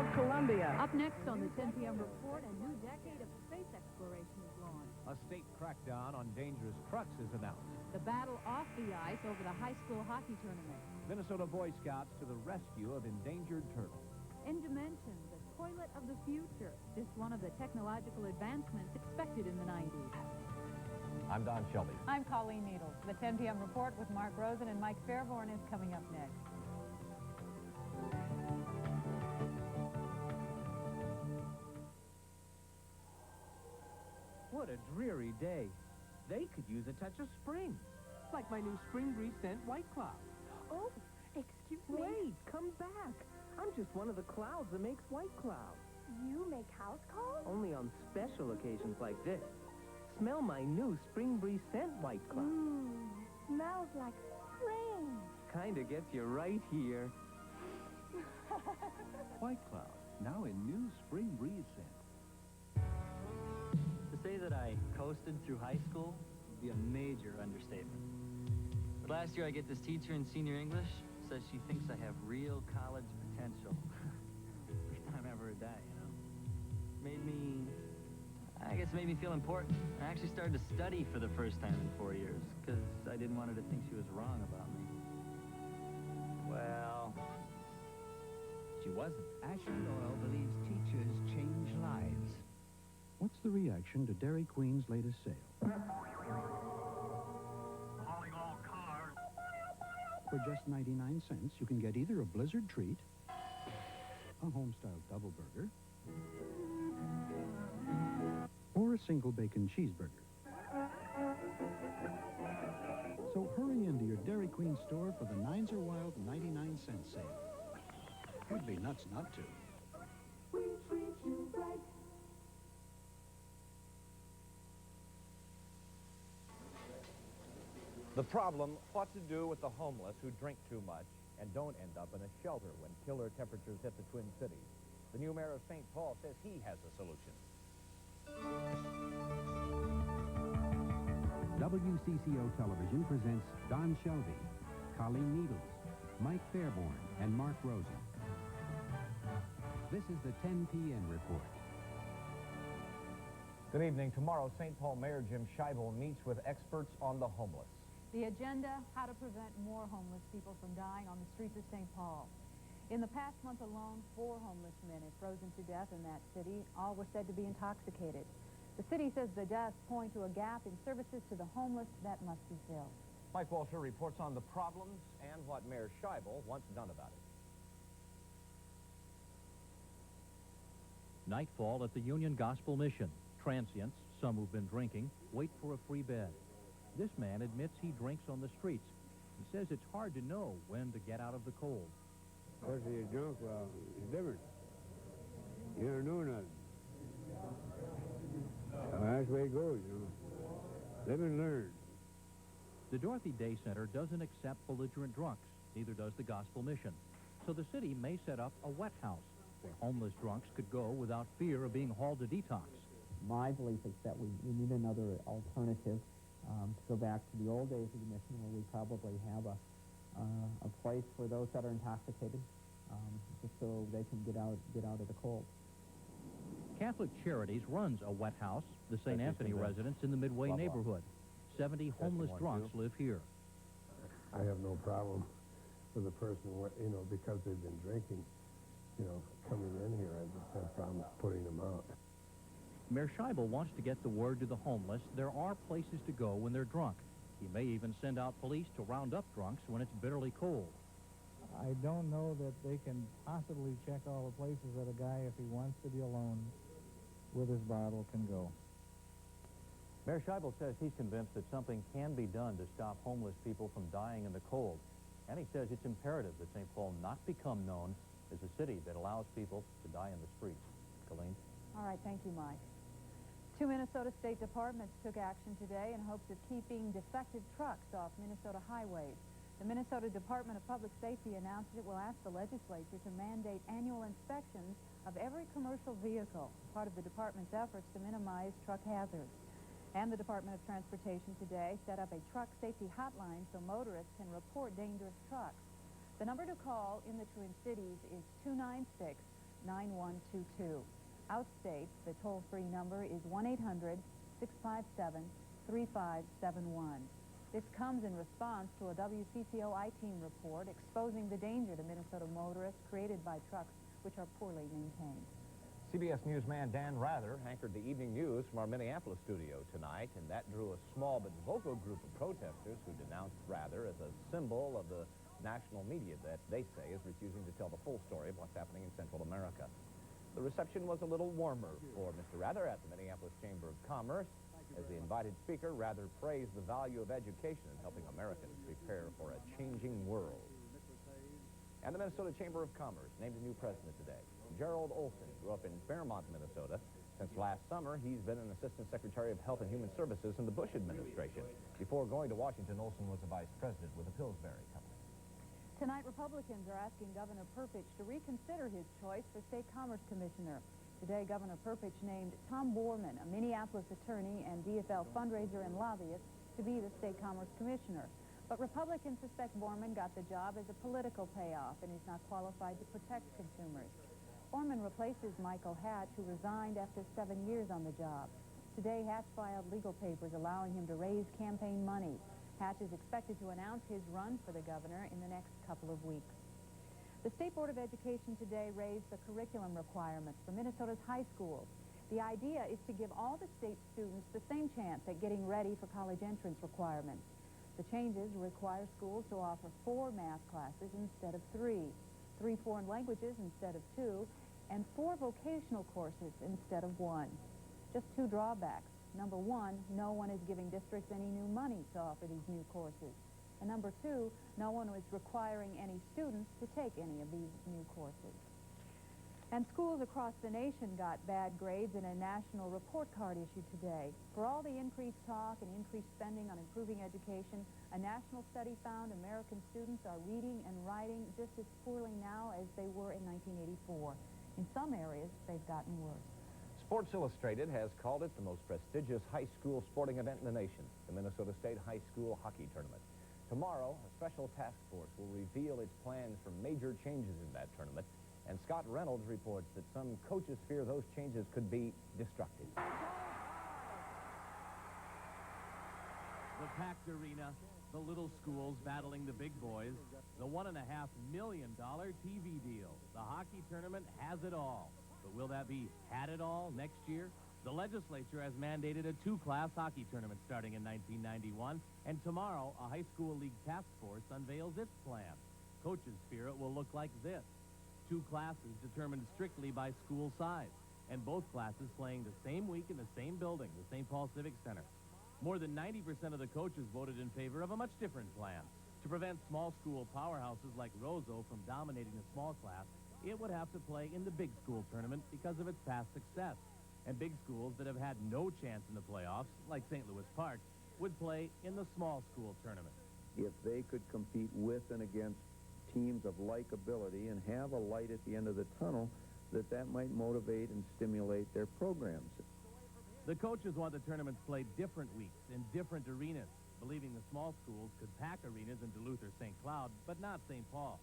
of Columbia. Up next on the 10 p.m. report, a new decade of space exploration is launched. A state crackdown on dangerous trucks is announced. The battle off the ice over the high school hockey tournament. Minnesota Boy Scouts to the rescue of endangered turtles. In Dimension, the toilet of the future. Just one of the technological advancements expected in the 90s. I'm Don Shelby. I'm Colleen Needles. The 10 p.m. report with Mark Rosen and Mike Fairborn is coming up next. What a dreary day. They could use a touch of spring. Like my new Spring Breeze scent White Cloud. Oh, excuse me. Wait, come back. I'm just one of the clouds that makes White Cloud. You make house calls? Only on special occasions like this. Smell my new Spring Breeze scent White Cloud. Smells like spring. Kinda gets you right here. White Cloud, now in new Spring Breeze scent. To say that I coasted through high school would be a major understatement. But last year I get this teacher in senior English, says she thinks I have real college potential. First time ever a day, you know. Made me feel important. I actually started to study for the first time in 4 years, because I didn't want her to think she was wrong about me. Well, she wasn't. Ashland Oil believes teachers change lives. What's the reaction to Dairy Queen's latest sale? Calling all cars. For just 99 cents, you can get either a Blizzard treat, a home-style double burger, or a single bacon cheeseburger. So hurry into your Dairy Queen store for the Nines Are Wild 99-cent sale. Would be nuts not to. We treat you right. The problem, what to do with the homeless who drink too much and don't end up in a shelter when killer temperatures hit the Twin Cities. The new mayor of St. Paul says he has a solution. WCCO Television presents Don Shelby, Colleen Needles, Mike Fairborn, and Mark Rosen. This is the 10 p.m. report. Good evening. Tomorrow, St. Paul Mayor Jim Scheibel meets with experts on the homeless. The agenda, how to prevent more homeless people from dying on the streets of St. Paul. In the past month alone, 4 homeless men have frozen to death in that city. All were said to be intoxicated. The city says the deaths point to a gap in services to the homeless that must be filled. Mike Walter reports on the problems and what Mayor Scheibel wants done about it. Nightfall at the Union Gospel Mission. Transients, some who've been drinking, wait for a free bed. This man admits he drinks on the streets. He says it's hard to know when to get out of the cold. Once you're drunk, well, it's different. You don't know nothing. That's the way it goes, you know. Live and learn. The Dorothy Day Center doesn't accept belligerent drunks. Neither does the Gospel Mission. So the city may set up a wet house where homeless drunks could go without fear of being hauled to detox. My belief is that we need another alternative to go back to the old days of the mission, where we probably have a place for those that are intoxicated, just so they can get out of the cold. Catholic Charities runs a wet house, the St. Anthony residence in the Midway neighborhood. 70 homeless drunks live here. I have no problem with a person, you know, because they've been drinking, you know, coming in here. I just have problems putting them out. Mayor Scheibel wants to get the word to the homeless there are places to go when they're drunk. He may even send out police to round up drunks when it's bitterly cold. I don't know that they can possibly check all the places that a guy, if he wants to be alone with his bottle, can go. Mayor Scheibel says he's convinced that something can be done to stop homeless people from dying in the cold. And he says it's imperative that St. Paul not become known as a city that allows people to die in the streets. Colleen? All right, thank you, Mike. 2 Minnesota state departments took action today in hopes of keeping defective trucks off Minnesota highways. The Minnesota Department of Public Safety announced it will ask the legislature to mandate annual inspections of every commercial vehicle, part of the department's efforts to minimize truck hazards. And the Department of Transportation today set up a truck safety hotline so motorists can report dangerous trucks. The number to call in the Twin Cities is 888-9122. Outstate, the toll-free number is 1-800-657-3571. This comes in response to a WCCO I-Team report exposing the danger to Minnesota motorists created by trucks which are poorly maintained. CBS newsman Dan Rather anchored the evening news from our Minneapolis studio tonight, and that drew a small but vocal group of protesters who denounced Rather as a symbol of the national media that they say is refusing to tell the full story of what's happening in Central America. The reception was a little warmer for Mr. Rather at the Minneapolis Chamber of Commerce. As the invited speaker, Rather praised the value of education in helping Americans prepare for a changing world. And the Minnesota Chamber of Commerce named a new president today. Gerald Olson grew up in Fairmont, Minnesota. Since last summer, he's been an Assistant Secretary of Health and Human Services in the Bush administration. Before going to Washington, Olson was a vice president with the Pillsbury Company. Tonight, Republicans are asking Governor Perpich to reconsider his choice for State Commerce Commissioner. Today, Governor Perpich named Tom Borman, a Minneapolis attorney and DFL fundraiser and lobbyist, to be the State Commerce Commissioner. But Republicans suspect Borman got the job as a political payoff and is not qualified to protect consumers. Borman replaces Michael Hatch, who resigned after 7 years on the job. Today, Hatch filed legal papers allowing him to raise campaign money. Hatch is expected to announce his run for the governor in the next couple of weeks. The State Board of Education today raised the curriculum requirements for Minnesota's high schools. The idea is to give all the state students the same chance at getting ready for college entrance requirements. The changes require schools to offer 4 math classes instead of 3, 3 foreign languages instead of 2, and 4 vocational courses instead of 1. Just 2 drawbacks. Number 1, no one is giving districts any new money to offer these new courses. And number 2, no one is requiring any students to take any of these new courses. And schools across the nation got bad grades in a national report card issued today. For all the increased talk and increased spending on improving education, a national study found American students are reading and writing just as poorly now as they were in 1984. In some areas, they've gotten worse. Sports Illustrated has called it the most prestigious high school sporting event in the nation, the Minnesota State High School Hockey Tournament. Tomorrow, a special task force will reveal its plans for major changes in that tournament. And Scott Reynolds reports that some coaches fear those changes could be destructive. The packed arena, the little schools battling the big boys, the $1.5 million TV deal. The hockey tournament has it all. But will that be had it all next year? The legislature has mandated a 2-class hockey tournament starting in 1991, and tomorrow a high school league task force unveils its plan. Coaches fear it will look like this. 2 classes determined strictly by school size, and both classes playing the same week in the same building, the St. Paul Civic Center. More than 90% of the coaches voted in favor of a much different plan. To prevent small school powerhouses like Roseau from dominating the small class, it would have to play in the big school tournament because of its past success. And big schools that have had no chance in the playoffs, like St. Louis Park, would play in the small school tournament. If they could compete with and against teams of like ability and have a light at the end of the tunnel, that might motivate and stimulate their programs. The coaches want the tournaments played different weeks in different arenas, believing the small schools could pack arenas in Duluth or St. Cloud, but not St. Paul.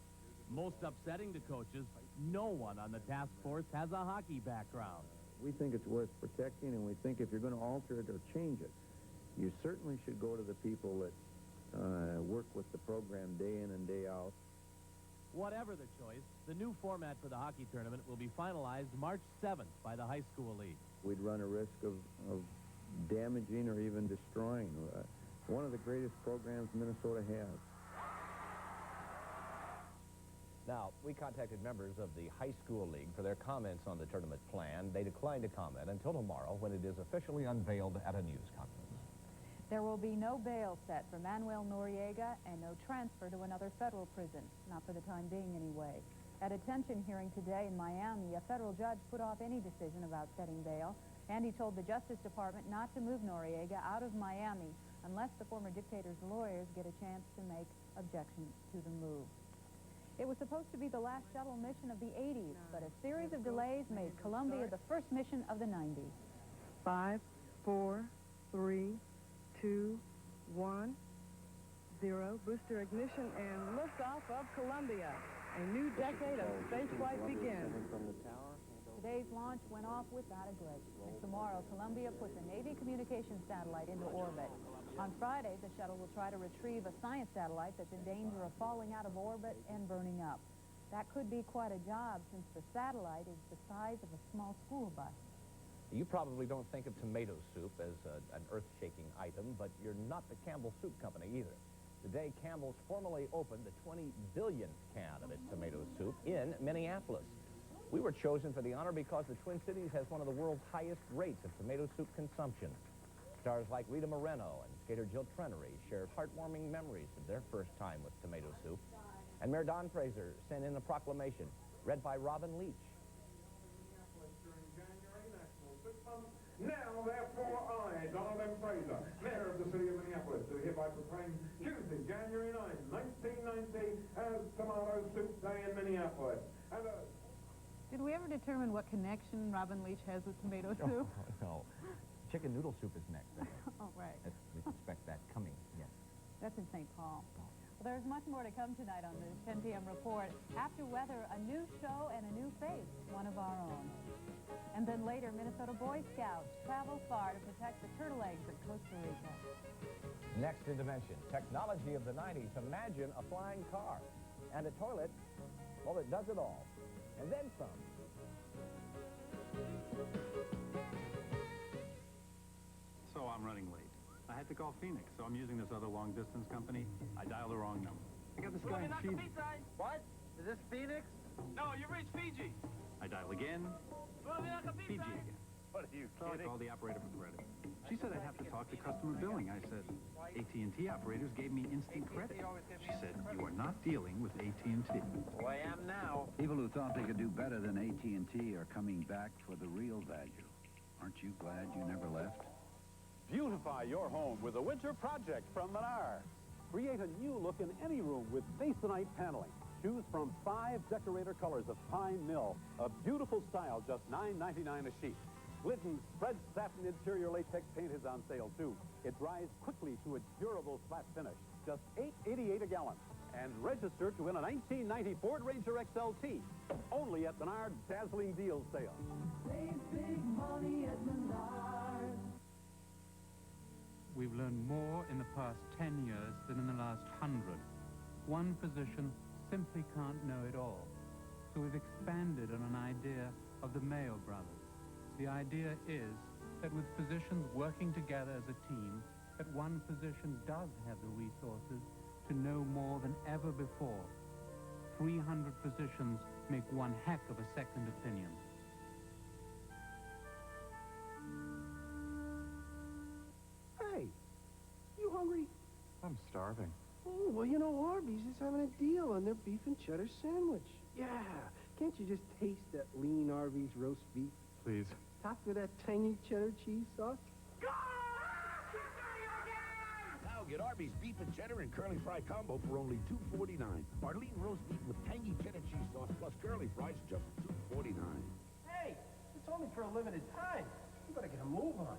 Most upsetting to coaches, no one on the task force has a hockey background. We think it's worth protecting, and we think if you're going to alter it or change it, you certainly should go to the people that work with the program day in and day out. Whatever the choice, the new format for the hockey tournament will be finalized March 7th by the high school league. We'd run a risk of damaging or even destroying one of the greatest programs Minnesota has. Now, we contacted members of the High School League for their comments on the tournament plan. They declined to comment until tomorrow when it is officially unveiled at a news conference. There will be no bail set for Manuel Nora and no transfer to another federal prison, not for the time being anyway. At a detention hearing today in Miami, a federal judge put off any decision about setting bail, and he told the Justice Department not to move Noriega out of Miami unless the former dictator's lawyers get a chance to make objections to the move. It was supposed to be the last shuttle mission of the 80s, but a series of delays made Columbia the first mission of the 90s. 5, 4, 3, 2, 1, 0. Booster ignition and liftoff of Columbia. A new decade of spaceflight begins. Today's launch went off without a glitch. And tomorrow, Columbia puts a Navy communications satellite into orbit. On Friday, the shuttle will try to retrieve a science satellite that's in danger of falling out of orbit and burning up. That could be quite a job since the satellite is the size of a small school bus. You probably don't think of tomato soup as an earth-shaking item, but you're not the Campbell Soup Company either. Today, Campbell's formally opened the 20 billionth can of its tomato soup in Minneapolis. We were chosen for the honor because the Twin Cities has one of the world's highest rates of tomato soup consumption. Stars like Rita Moreno and skater Jill Trenery shared heartwarming memories of their first time with tomato soup. And Mayor Don Fraser sent in a proclamation read by Robin Leech. Now, therefore, I, Donovan Fraser, Mayor of the City of Minneapolis, do hereby proclaim Tuesday, January 9, 1990, as Tomato Soup Day in Minneapolis. And, Did we ever determine what connection Robin Leech has with tomato soup? No. Chicken noodle soup is next, I think. Oh, right. We suspect that coming, yes. That's in St. Paul. Well, there's much more to come tonight on the 10 p.m. report. After weather, a new show and a new face, one of our own. And then later, Minnesota Boy Scouts travel far to protect the turtle eggs at Costa Rica. Next in Dimension, technology of the 90s. Imagine a flying car and a toilet, well, it does it all. And then some. So I'm running late. I had to call Phoenix, so I'm using this other long-distance company. I dialed the wrong number. I got this guy in Fiji. What? Is this Phoenix? No, you reached Fiji. I dial again. Fiji again. What are you So I called the operator for credit. She said I'd have to talk to customer billing. I said, AT&T operators gave me instant credit. She said, you are not dealing with AT&T. Well, I am now. People who thought they could do better than AT&T are coming back for the real value. Aren't you glad you never left? Beautify your home with a winter project from Menard. Create a new look in any room with Masonite paneling. Choose from 5 decorator colors of Pine Mill. A beautiful style, just $9.99 a sheet. Glidden's spread satin interior latex paint is on sale, too. It dries quickly to a durable flat finish. Just $8.88 a gallon. And register to win a 1990 Ford Ranger XLT. Only at Menard's dazzling deal sale. Save big money at Menard. We've learned more in the past 10 years than in the last 100. One physician simply can't know it all. So we've expanded on an idea of the Mayo Brothers. The idea is that with physicians working together as a team, that one physician does have the resources to know more than ever before. 300 physicians make one heck of a second opinion. Hey, you hungry? I'm starving. Oh, well, you know, Arbys is having a deal on their beef and cheddar sandwich. Yeah. Can't you just taste that lean Arbys roast beef? Please. Topped with that tangy cheddar cheese sauce? Now get Arbys beef and cheddar and curly fry combo for only $2.49. Our lean roast beef with tangy cheddar cheese sauce plus curly fries are just $2.49. Hey, it's only for a limited time. You better get a move on.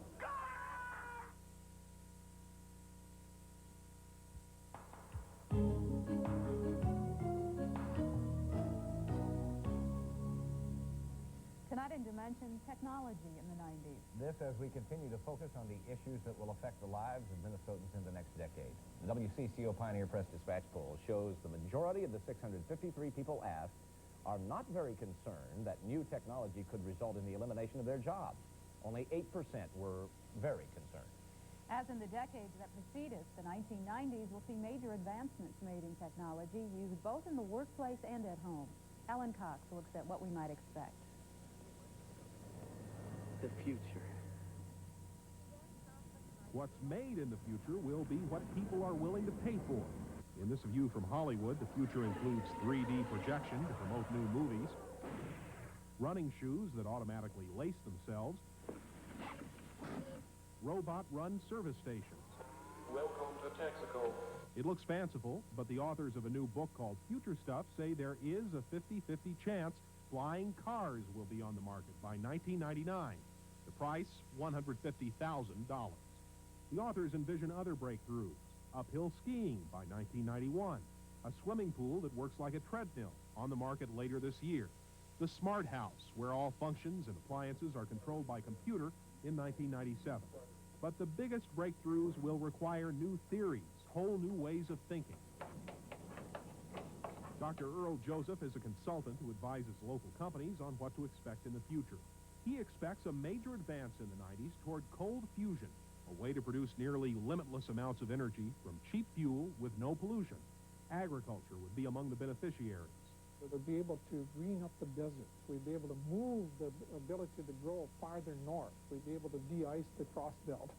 Tonight in Dimension, technology in the 90s. This as we continue to focus on the issues that will affect the lives of Minnesotans in the next decade. The WCCO Pioneer Press Dispatch poll shows the majority of the 653 people asked are not very concerned that new technology could result in the elimination of their jobs. Only 8% were very concerned. As in the decades that precede us, the 1990s will see major advancements made in technology used both in the workplace and at home. Ellen Cox looks at what we might expect. The future. What's made in the future will be what people are willing to pay for. In this view from Hollywood, the future includes 3D projection to promote new movies, running shoes that automatically lace themselves, robot-run service stations. Welcome to Texaco. It looks fanciful, but the authors of a new book called Future Stuff say there is a 50-50 chance flying cars will be on the market by 1999. The price, $150,000. The authors envision other breakthroughs. Uphill skiing by 1991. A swimming pool that works like a treadmill. on the market later this year. The Smart House, where all functions and appliances are controlled by computer, in 1997. But the biggest breakthroughs will require new theories, whole new ways of thinking. Dr. Earl Joseph is a consultant who advises local companies on what to expect in the future. He expects a major advance in the 90s toward cold fusion, a way to produce nearly limitless amounts of energy from cheap fuel with no pollution. Agriculture would be among the beneficiaries. We'd be able to green up the deserts. We'd be able to move the ability to grow farther north. We'd be able to de-ice the frost belt.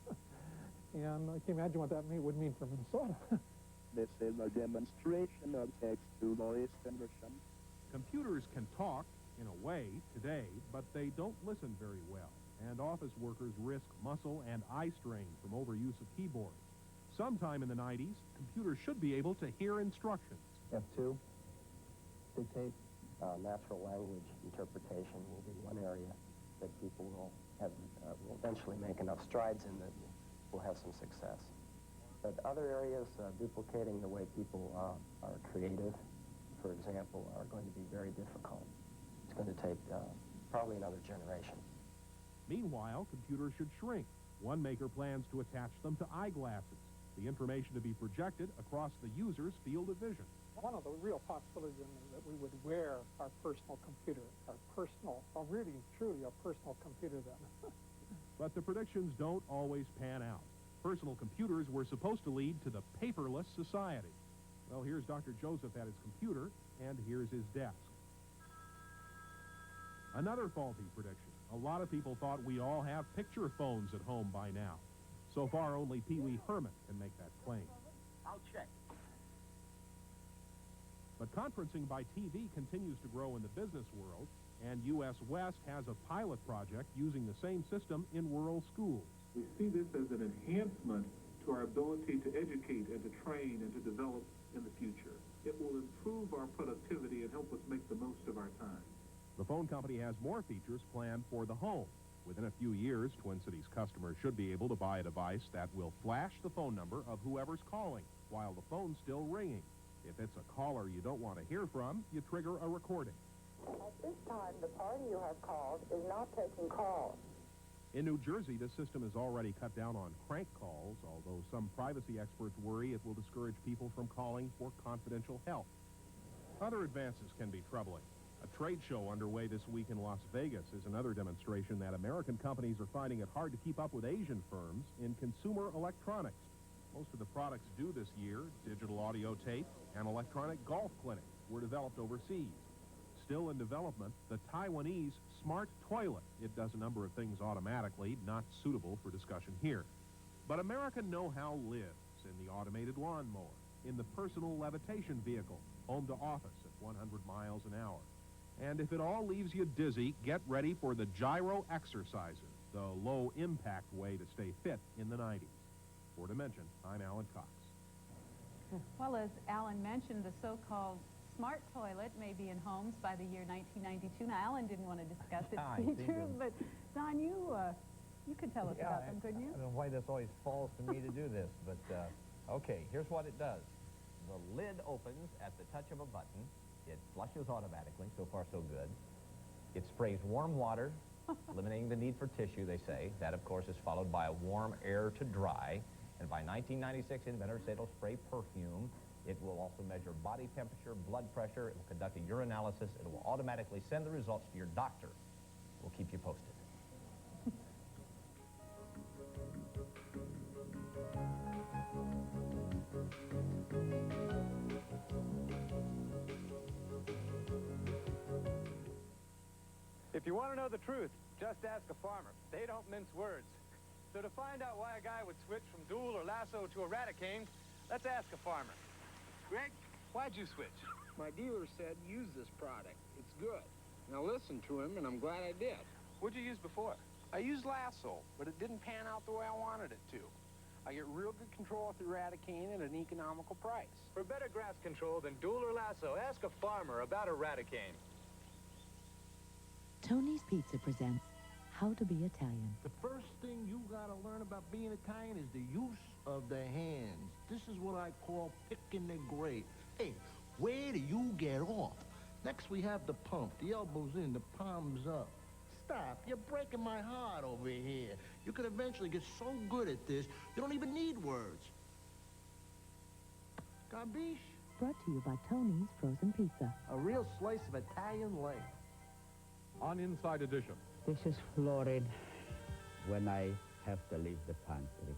And I can imagine what that would mean for Minnesota. This is a demonstration of text-to-voice conversion. Computers can talk, in a way, today, but they don't listen very well, and office workers risk muscle and eye strain from overuse of keyboards. Sometime in the 90s, computers should be able to hear instructions. F2, dictate, natural language interpretation will be one area that people will eventually make enough strides in that will have some success. But other areas, duplicating the way people are creative, for example, are going to be very difficult. It's going to take probably another generation. Meanwhile, computers should shrink. One maker plans to attach them to eyeglasses, the information to be projected across the user's field of vision. One of the real possibilities is that we would wear our personal computer, really, truly a personal computer then. But the predictions don't always pan out. Personal computers were supposed to lead to the paperless society. Well, here's Dr. Joseph at his computer, and here's his desk. Another faulty prediction. A lot of people thought we all have picture phones at home by now. So far, only Pee Wee Herman can make that claim. I'll check. But conferencing by TV continues to grow in the business world, and U.S. West has a pilot project using the same system in rural schools. We see this as an enhancement to our ability to educate and to train and to develop in the future. It will improve our productivity and help us make the most of our time. The phone company has more features planned for the home. Within a few years, Twin Cities customers should be able to buy a device that will flash the phone number of whoever's calling while the phone's still ringing. If it's a caller you don't want to hear from, you trigger a recording. At this time, the party you have called is not taking calls. In New Jersey, the system has already cut down on crank calls, although some privacy experts worry it will discourage people from calling for confidential help. Other advances can be troubling. A trade show underway this week in Las Vegas is another demonstration that American companies are finding it hard to keep up with Asian firms in consumer electronics. Most of the products due this year, digital audio tape and electronic golf clinics, were developed overseas. Still in development, the Taiwanese smart toilet. It does a number of things automatically, not suitable for discussion here. But American know-how lives in the automated lawnmower, in the personal levitation vehicle, home to office at 100 miles an hour. And if it all leaves you dizzy, get ready for the gyro exerciser, the low-impact way to stay fit in the 90s. For Dimension, I'm Alan Cox. Well, as Alan mentioned, the so-called smart toilet may be in homes by the year 1992. Now, Alan didn't want to discuss its features, but Don, you could tell us about them, couldn't you? I don't know why this always falls to me to do this, but okay, here's what it does. The lid opens at the touch of a button. It flushes automatically. So far, so good. It sprays warm water, eliminating the need for tissue, they say. That, of course, is followed by a warm air to dry. And by 1996, inventors say it'll spray perfume. It will also measure body temperature, blood pressure. It will conduct a urinalysis. It will automatically send the results to your doctor. We'll keep you posted. If you want to know the truth, just ask a farmer. They don't mince words. So to find out why a guy would switch from Duel or Lasso to Eradicane, let's ask a farmer. Greg, why'd you switch? My dealer said use this product. It's good. And I listened to him, and I'm glad I did. What'd you use before? I used Lasso, but it didn't pan out the way I wanted it to. I get real good control with Eradicane at an economical price. For better grass control than Duel or Lasso, ask a farmer about Eradicane. Tony's Pizza presents How to Be Italian. The first thing you gotta learn about being Italian is the use of the hands. This is what I call picking the grapes. Hey, where do you get off? Next, we have the pump. The elbows in, the palms up. Stop. You're breaking my heart over here. You could eventually get so good at this, you don't even need words. Capiche? Brought to you by Tony's Frozen Pizza. A real slice of Italian life. On Inside Edition. This is florid when I have to leave the country.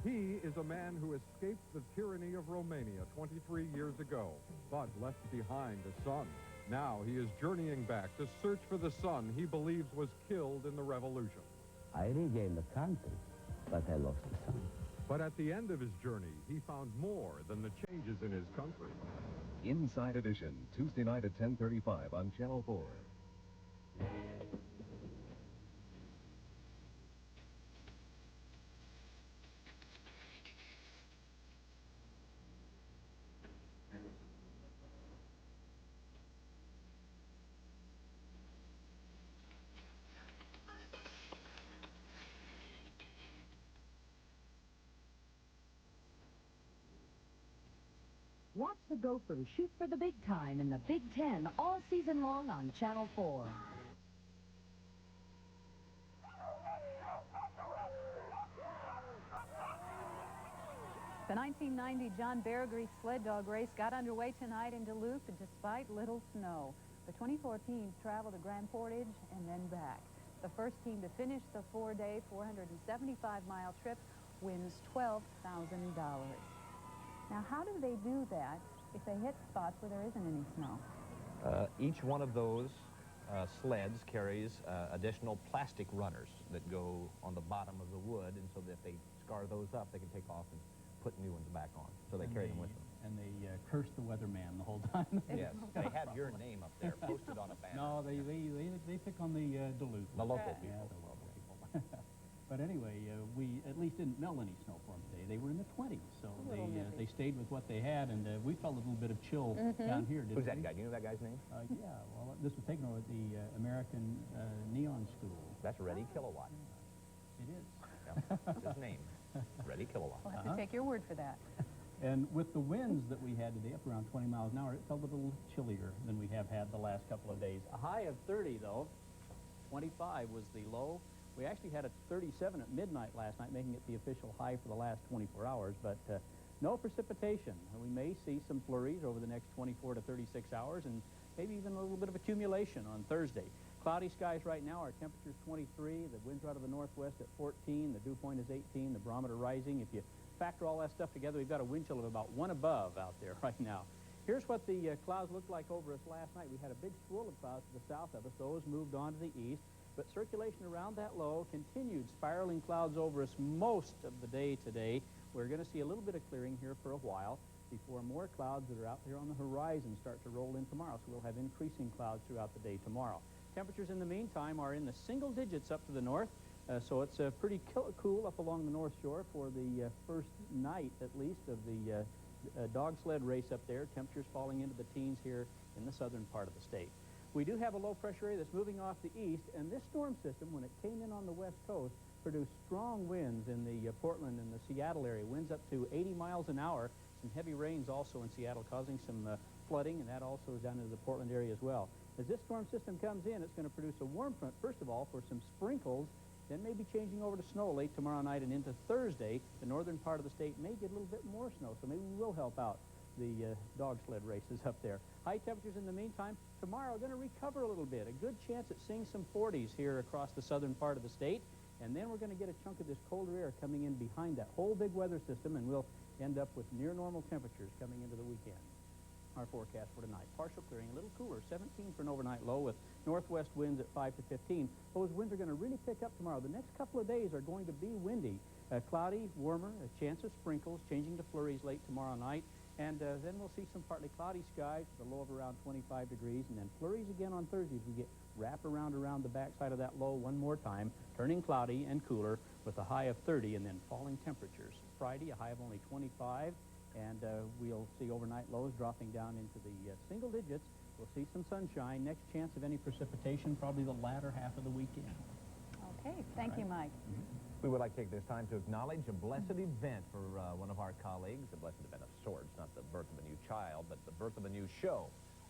He is a man who escaped the tyranny of Romania 23 years ago, but left behind a son. Now he is journeying back to search for the son he believes was killed in the revolution. I regained the country, but I lost the son. But at the end of his journey, he found more than the changes in his country. Inside Edition, Tuesday night at 10:35 on Channel 4. Watch the Gophers shoot for the big time in the Big Ten all season long on Channel 4. The 1990 John Bear Grease sled dog race got underway tonight in Duluth despite little snow. The 24 teams traveled to Grand Portage and then back. The first team to finish the four-day, 475-mile trip wins $12,000. Now, how do they do that if they hit spots where there isn't any snow? Each one of those sleds carries additional plastic runners that go on the bottom of the wood, and so that if they scar those up, they can take off and put new ones back on. So they carry them with them. And they curse the weatherman the whole time. Yes, they have your name up there posted on a banner. No, they pick on the Duluth. The local people. Yeah, the local people. But anyway, we at least didn't melt any snow for them today. They were in the 20s, so they stayed with what they had, and we felt a little bit of chill down here, didn't we? Who's that guy? Do you know that guy's name? Yeah, well, this was taken over at the American Neon School. That's Reddy Kilowatt. It is. Yeah, that's his name. Reddy Kilowatt. We'll have to take your word for that. And with the winds that we had today, up around 20 miles an hour, it felt a little chillier than we have had the last couple of days. A high of 30, though. 25 was the low. We actually had a 37 at midnight last night, making it the official high for the last 24 hours, but no precipitation. We may see some flurries over the next 24 to 36 hours, and maybe even a little bit of accumulation on Thursday. Cloudy skies right now. Our temperature's 23. The winds are out of the northwest at 14. The dew point is 18. The barometer rising. If you factor all that stuff together, we've got a wind chill of about 1 above out there right now. Here's what the clouds looked like over us last night. We had a big swirl of clouds to the south of us. Those moved on to the east. But circulation around that low continued spiraling clouds over us most of the day today. We're going to see a little bit of clearing here for a while before more clouds that are out there on the horizon start to roll in tomorrow. So we'll have increasing clouds throughout the day tomorrow. Temperatures in the meantime are in the single digits up to the north. So it's pretty cool up along the North Shore for the first night, at least, of the dog sled race up there. Temperatures falling into the teens here in the southern part of the state. We do have a low-pressure area that's moving off the east, and this storm system, when it came in on the west coast, produced strong winds in the Portland and the Seattle area. Winds up to 80 miles an hour. Some heavy rains also in Seattle, causing some flooding, and that also is down into the Portland area as well. As this storm system comes in, it's going to produce a warm front, first of all, for some sprinkles, then maybe changing over to snow late tomorrow night and into Thursday. The northern part of the state may get a little bit more snow, so maybe we will help out the dog sled races up there. High temperatures in the meantime. Tomorrow are going to recover a little bit. A good chance at seeing some 40s here across the southern part of the state. And then we're going to get a chunk of this colder air coming in behind that whole big weather system, and we'll end up with near normal temperatures coming into the weekend. Our forecast for tonight. Partial clearing, a little cooler, 17 for an overnight low with northwest winds at 5 to 15. Those winds are going to really pick up tomorrow. The next couple of days are going to be windy. Cloudy, warmer, a chance of sprinkles, changing to flurries late tomorrow night. And then we'll see some partly cloudy skies with a low of around 25 degrees, and then flurries again on Thursday as we get wrap around the backside of that low one more time, turning cloudy and cooler with a high of 30 and then falling temperatures. Friday, a high of only 25, and we'll see overnight lows dropping down into the single digits. We'll see some sunshine. Next chance of any precipitation, probably the latter half of the weekend. Okay, thank you, Mike. We would like to take this time to acknowledge a blessed event for one of our colleagues, a blessed event of sorts, not the birth of a new child, but the birth of a new show.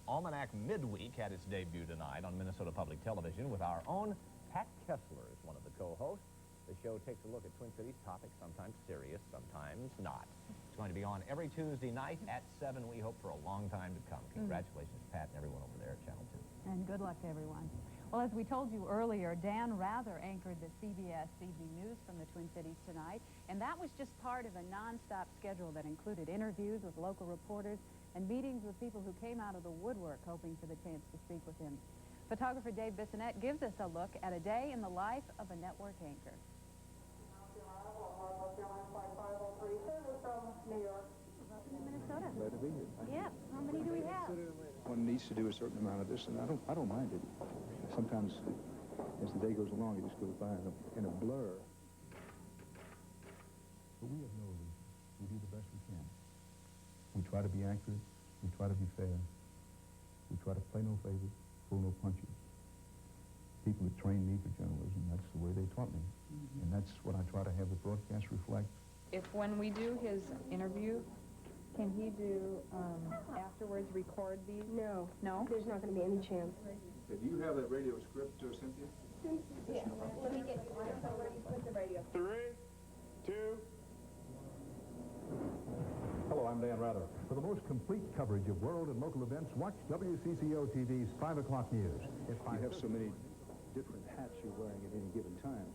Almanac Midweek had its debut tonight on Minnesota Public Television with our own Pat Kessler as one of the co-hosts. The show takes a look at Twin Cities topics, sometimes serious, sometimes not. It's going to be on every Tuesday night at 7, we hope, for a long time to come. Congratulations, Pat, and everyone over there at Channel 2. And good luck to everyone. Well, as we told you earlier, Dan Rather anchored the CBS Evening News from the Twin Cities tonight, and that was just part of a nonstop schedule that included interviews with local reporters and meetings with people who came out of the woodwork hoping for the chance to speak with him. Photographer Dave Bissonette gives us a look at a day in the life of a network anchor. Minnesota. Glad to be here. Yeah. How many do we have? One needs to do a certain amount of this, and I don't mind it. Sometimes, as the day goes along, it just goes by in a blur. But we have no illusions. We do the best we can. We try to be accurate. We try to be fair. We try to play no favorites, pull no punches. People that trained me for journalism, that's the way they taught me. And that's what I try to have the broadcast reflect. If when we do his interview, can he do, afterwards record these? No. No? There's not going to be any chance. Do you have that radio script, Cynthia? Yeah. Let me get the radio. 3, 2. Hello, I'm Dan Rather. For the most complete coverage of world and local events, watch WCCO TV's 5 o'clock news. If you have so many different hats you're wearing at any given time,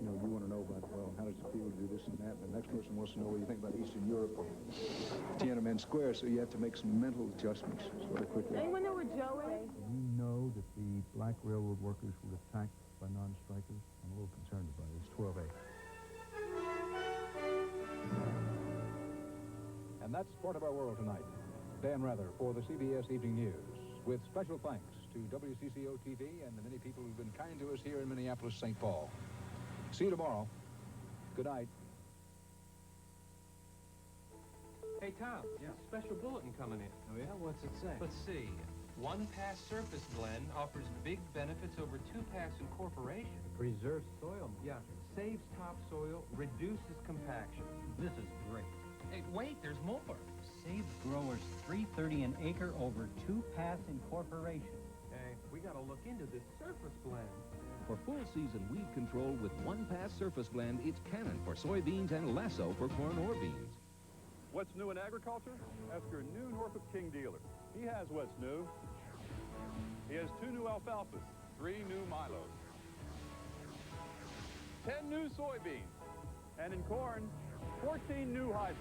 you know, you want to know about, well, how does it feel to do this and that? And the next person wants to know what you think about Eastern Europe or Tiananmen Square, so you have to make some mental adjustments sort of quickly. Anyone know where Joe is? We know that the black railroad workers were attacked by non-strikers. I'm a little concerned about it. It's 12A. And that's Part of Our World tonight. Dan Rather for the CBS Evening News, with special thanks to WCCO TV and the many people who've been kind to us here in Minneapolis, St. Paul. See you tomorrow. Good night. Hey, Tom. Yeah? Special bulletin coming in. Oh, yeah? What's it say? Let's see. OnePass Surface Blend offers big benefits over 2Pass Incorporation. Preserves soil. Yeah. Saves topsoil, reduces compaction. This is great. Hey, wait, there's more. Saves growers $3.30 an acre over 2Pass Incorporation. Hey, we got to look into this Surface Blend. For full season weed control with OnePass Surface Blend, it's Cannon for soybeans and Lasso for corn or beans. What's new in agriculture? Ask your new Norfolk King dealer. He has what's new. He has 2 new alfalfas, 3 new Milos, 10 new soybeans, and in corn, 14 new hybrids.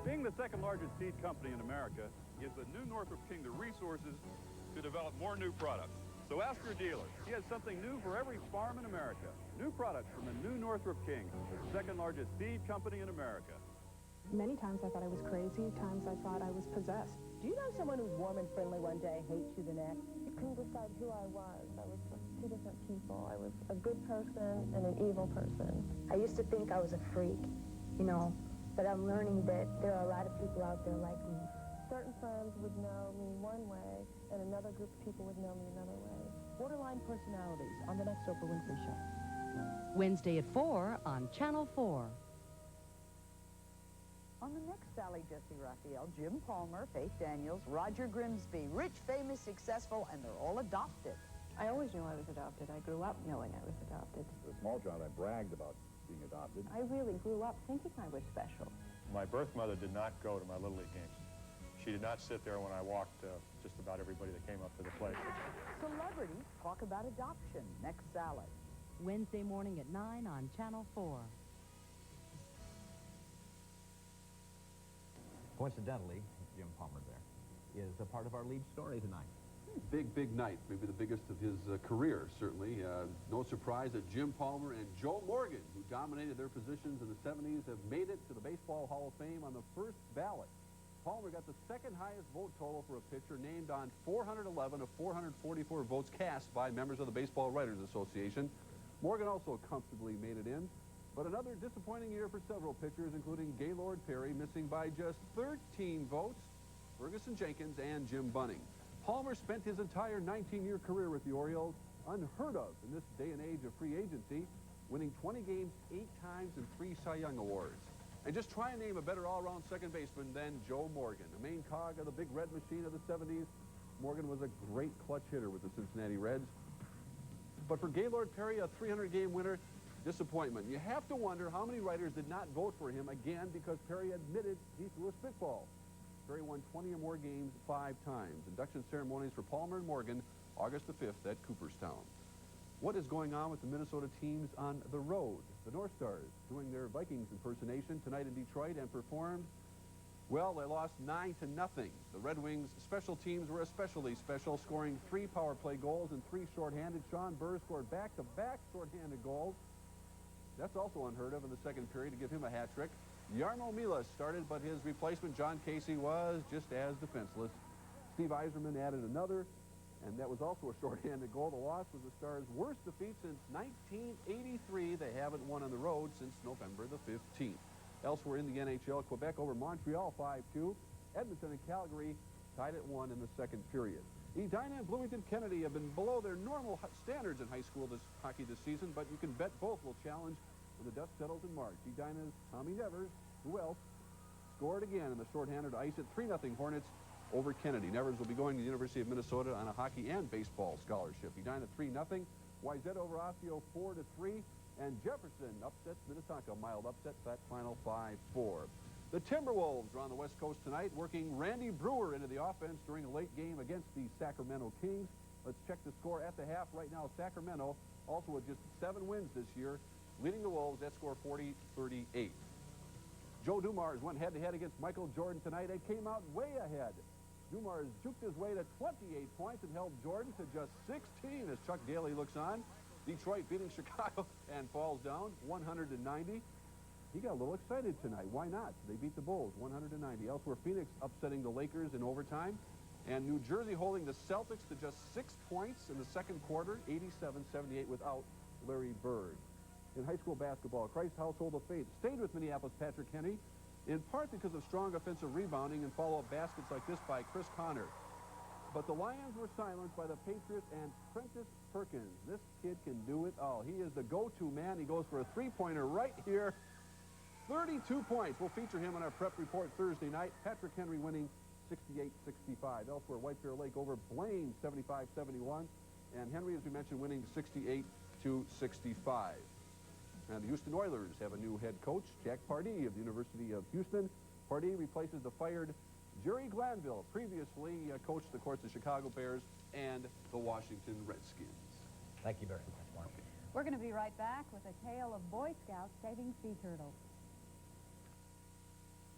Being the second largest seed company in America gives the new Norfolk King the resources to develop more new products. So ask your dealer. He has something new for every farm in America. New products from the new Northrop King, the second largest seed company in America. Many times I thought I was crazy, times I thought I was possessed. Do you know someone who's warm and friendly one day, hates you the next? You couldn't decide who I was. I was 2 different people. I was a good person and an evil person. I used to think I was a freak, you know, but I'm learning that there are a lot of people out there like me. Certain friends would know me one way, and another group of people would know me another way. Borderline Personalities on the next Oprah Winfrey Show. Wednesday at 4 on Channel 4. On the next Sally Jesse Raphael, Jim Palmer, Faith Daniels, Roger Grimsby, rich, famous, successful, and they're all adopted. I always knew I was adopted. I grew up knowing I was adopted. As a small child, I bragged about being adopted. I really grew up thinking I was special. My birth mother did not go to my Little League games. She did not sit there when I walked just about everybody that came up to the plate. Celebrities talk about adoption. Next Sally. Wednesday morning at 9 on Channel 4. Coincidentally, Jim Palmer there is a part of our lead story tonight. Big night, maybe the biggest of his career, certainly. No surprise that Jim Palmer and Joe Morgan, who dominated their positions in the 70s, have made it to the Baseball Hall of Fame on the first ballot. Palmer got the second highest vote total for a pitcher named on 411 of 444 votes cast by members of the Baseball Writers Association. Morgan also comfortably made it in. But another disappointing year for several pitchers, including Gaylord Perry, missing by just 13 votes, Ferguson Jenkins, and Jim Bunning. Palmer spent his entire 19-year career with the Orioles, unheard of in this day and age of free agency, winning 20 games 8 times and 3 Cy Young Awards. And just try and name a better all-around second baseman than Joe Morgan, a main cog of the big red machine of the 70s. Morgan was a great clutch hitter with the Cincinnati Reds. But for Gaylord Perry, a 300-game winner, disappointment. You have to wonder how many writers did not vote for him again because Perry admitted he threw a spitball. Perry won 20 or more games 5 times. Induction ceremonies for Palmer and Morgan, August the 5th at Cooperstown. What is going on with the Minnesota teams on the road? The North Stars doing their Vikings impersonation tonight in Detroit and performed. Well, they lost 9-0. The Red Wings special teams were especially special, scoring 3 power play goals and 3 shorthanded. Sean Burr scored back-to-back shorthanded goals. That's also unheard of in the second period to give him a hat trick. Jarmo Milas started, but his replacement, John Casey, was just as defenseless. Steve Yzerman added another, and that was also a shorthanded goal. The loss was the Stars' worst defeat since 1983. They haven't won on the road since November the 15th. Elsewhere in the NHL, Quebec over Montreal 5-2. Edmonton and Calgary tied at 1 in the second period. Edina and Bloomington Kennedy have been below their normal standards in high school hockey this season, but you can bet both will challenge when the dust settles in March. Edina's Tommy Nevers, who else, scored again in the shorthanded ice at 3-0 Hornets over Kennedy. Nevers will be going to the University of Minnesota on a hockey and baseball scholarship. Edina 3-0. Wayzata over Osseo 4-3. And Jefferson upsets Minnetonka. Mild upset, that final 5-4. The Timberwolves are on the West Coast tonight, working Randy Brewer into the offense during a late game against the Sacramento Kings. Let's check the score at the half. Right now, Sacramento, also with just 7 wins this year, leading the Wolves. That score 40-38. Joe Dumars went head-to-head against Michael Jordan tonight and came out way ahead. Dumars juked his way to 28 points and held Jordan to just 16 as Chuck Daly looks on. Detroit beating Chicago and falls down 190. He got a little excited tonight. Why not? They beat the Bulls 190. Elsewhere, Phoenix upsetting the Lakers in overtime. And New Jersey holding the Celtics to just 6 points in the second quarter, 87-78 without Larry Bird. In high school basketball, Christ Household of Faith stayed with Minneapolis Patrick Henry, in part because of strong offensive rebounding and follow-up baskets like this by Chris Connor. But the Lions were silenced by the Patriots and Prentice Perkins. This kid can do it all. He is the go-to man. He goes for a 3-pointer right here. 32 points. We'll feature him on our prep report Thursday night. Patrick Henry winning 68-65. Elsewhere, White Bear Lake over Blaine 75-71. And Henry, as we mentioned, winning 68-65. And the Houston Oilers have a new head coach, Jack Pardee of the University of Houston. Pardee replaces the fired Jerry Glanville, previously coached, of course, the Chicago Bears and the Washington Redskins. Thank you very much, Mark. We're going to be right back with a tale of Boy Scouts saving sea turtles.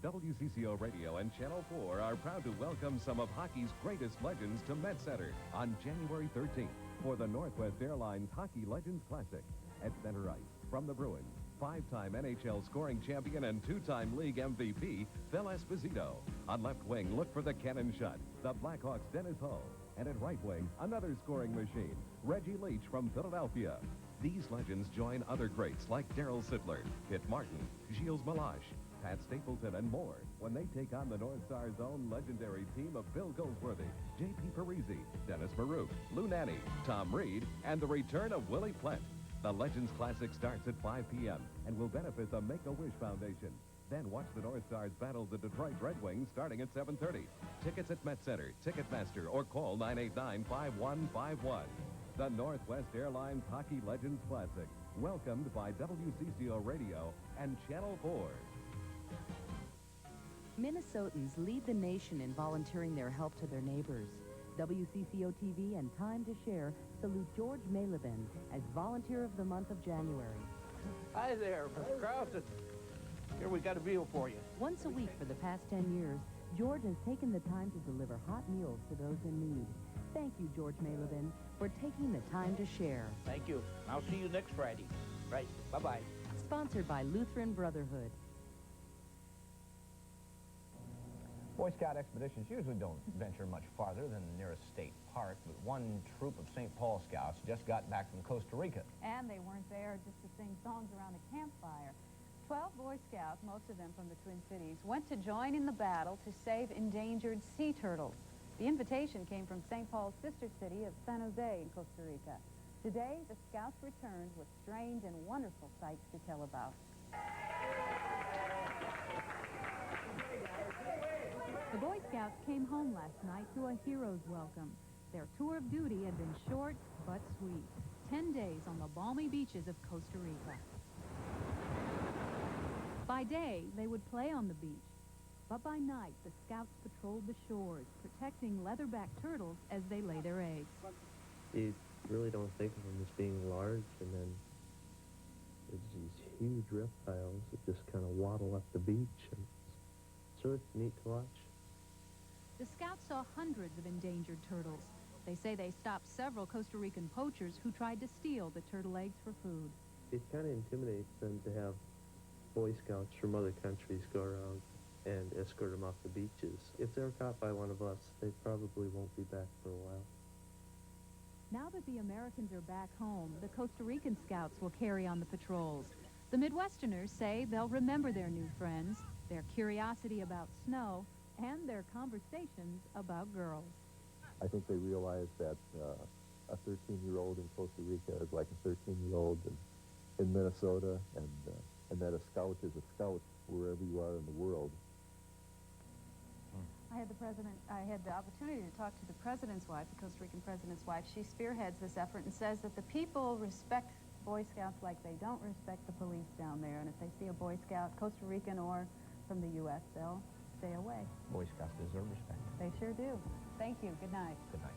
WCCO Radio and Channel 4 are proud to welcome some of hockey's greatest legends to Met Center on January 13th for the Northwest Airlines Hockey Legends Classic. At center ice, from the Bruins, 5-time NHL scoring champion and 2-time league MVP, Phil Esposito. On left wing, look for the cannon shot, the Blackhawks' Dennis Hull. And at right wing, another scoring machine, Reggie Leech from Philadelphia. These legends join other greats like Darryl Sittler, Kit Martin, Gilles Malache, Pat Stapleton, and more when they take on the North Star's own legendary team of Bill Goldsworthy, J.P. Parisi, Dennis Marouk, Lou Nanny, Tom Reed, and the return of Willie Plett. The Legends Classic starts at 5 p.m. and will benefit the Make-A-Wish Foundation. Then watch the North Stars battle the Detroit Red Wings starting at 7:30. Tickets at Met Center, Ticketmaster, or call 989-5151. The Northwest Airlines Hockey Legends Classic, welcomed by WCCO Radio and Channel 4. Minnesotans lead the nation in volunteering their help to their neighbors. WCCO TV and Time to Share salute George Malibin as Volunteer of the Month of January. Hi there, Mr. Krause. Here we got a meal for you. Once a week for the past 10 years, George has taken the time to deliver hot meals to those in need. Thank you, George Malibin, for taking the time to share. Thank you. I'll see you next Friday. Right. Bye-bye. Sponsored by Lutheran Brotherhood. Boy Scout expeditions usually don't venture much farther than the nearest state park, but one troop of St. Paul Scouts just got back from Costa Rica. And they weren't there just to sing songs around a campfire. 12 Boy Scouts, most of them from the Twin Cities, went to join in the battle to save endangered sea turtles. The invitation came from St. Paul's sister city of San Jose in Costa Rica. Today, the Scouts returned with strange and wonderful sights to tell about. The Boy Scouts came home last night to a hero's welcome. Their tour of duty had been short but sweet. 10 days on the balmy beaches of Costa Rica. By day, they would play on the beach. But by night, the Scouts patrolled the shores, protecting leatherback turtles as they lay their eggs. You really don't think of them as being large, and then there's these huge reptiles that just kind of waddle up the beach, and it's sort of neat to watch. The Scouts saw hundreds of endangered turtles. They say they stopped several Costa Rican poachers who tried to steal the turtle eggs for food. It kind of intimidates them to have Boy Scouts from other countries go around and escort them off the beaches. If they're caught by one of us, they probably won't be back for a while. Now that the Americans are back home, the Costa Rican Scouts will carry on the patrols. The Midwesterners say they'll remember their new friends, their curiosity about snow, and their conversations about girls. I think they realize that a 13-year-old in Costa Rica is like a 13-year-old in Minnesota, and that a scout is a scout wherever you are in the world. I had the opportunity to talk to the president's wife, the Costa Rican president's wife. She spearheads this effort and says that the people respect Boy Scouts like they don't respect the police down there. And if they see a Boy Scout, Costa Rican or from the U.S., they'll stay away. Boy Scouts deserve respect. They sure do. Thank you. Good night. Good night.